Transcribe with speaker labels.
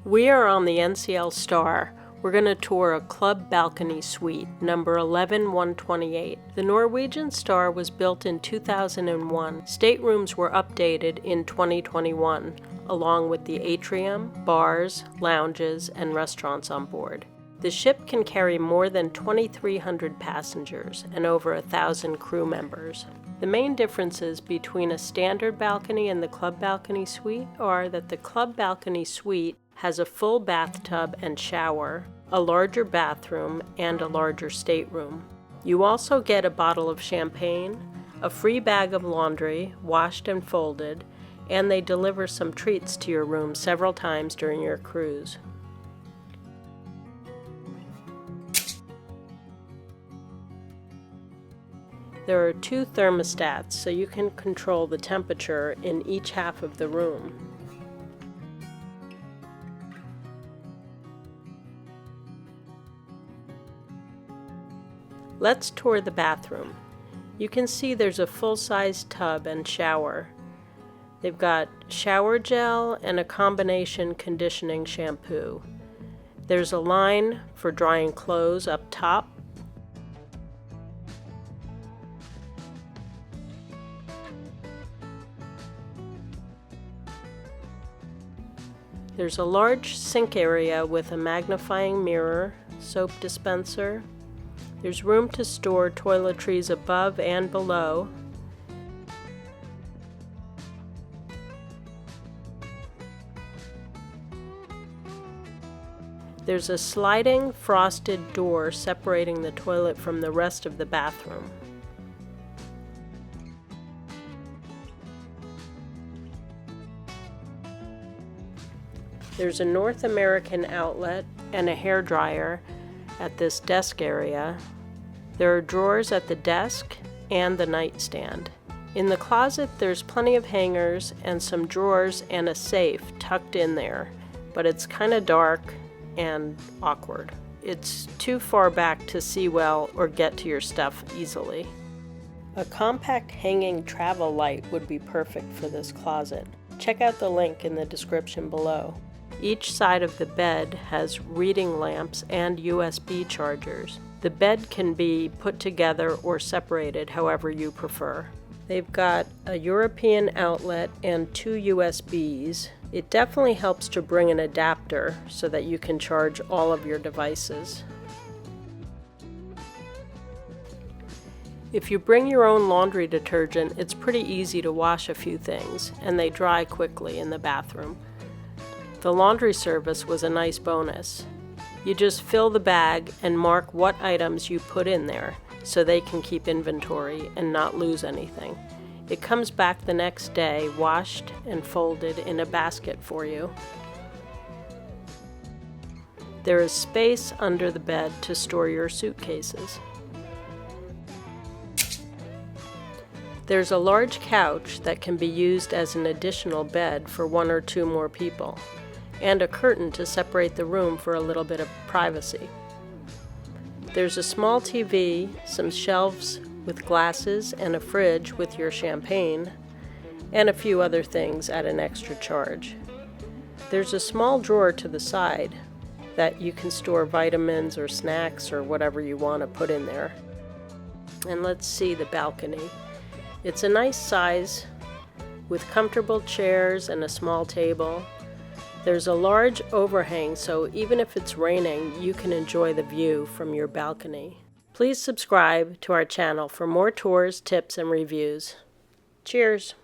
Speaker 1: We are on the NCL Star. We're going to tour a club balcony suite, number 11128. The Norwegian Star was built in 2001. Staterooms were updated in 2021, along with the atrium, bars, lounges, and restaurants on board. The ship can carry more than 2,300 passengers and over 1,000 crew members. The main differences between a standard balcony and the club balcony suite are that the club balcony suite has a full bathtub and shower, a larger bathroom, and a larger stateroom. You also get a bottle of champagne, a free bag of laundry, washed and folded, and they deliver some treats to your room several times during your cruise. There are 2 thermostats, so you can control the temperature in each half of the room. Let's tour the bathroom. You can see there's a full-size tub and shower. They've got shower gel and a combination conditioning shampoo. There's a line for drying clothes up top. There's a large sink area with a magnifying mirror, soap dispenser. There's room to store toiletries above and below. There's a sliding frosted door separating the toilet from the rest of the bathroom. There's a North American outlet and a hairdryer at this desk area. There are drawers at the desk and the nightstand. In the closet there's plenty of hangers and some drawers and a safe tucked in there, but it's kind of dark and awkward. It's too far back to see well or get to your stuff easily. A compact hanging travel light would be perfect for this closet. Check out the link in the description below. Each side of the bed has reading lamps and USB chargers. The bed can be put together or separated however you prefer. They've got a European outlet and 2 USBs. It definitely helps to bring an adapter so that you can charge all of your devices. If you bring your own laundry detergent, it's pretty easy to wash a few things, and they dry quickly in the bathroom. The laundry service was a nice bonus. You just fill the bag and mark what items you put in there so they can keep inventory and not lose anything. It comes back the next day washed and folded in a basket for you. There is space under the bed to store your suitcases. There's a large couch that can be used as an additional bed for 1 or 2 more people, and a curtain to separate the room for a little bit of privacy. There's a small TV, some shelves with glasses, and a fridge with your champagne, and a few other things at an extra charge. There's a small drawer to the side that you can store vitamins or snacks or whatever you want to put in there. And let's see the balcony. It's a nice size with comfortable chairs and a small table. There's a large overhang, so even if it's raining, you can enjoy the view from your balcony. Please subscribe to our channel for more tours, tips, and reviews. Cheers!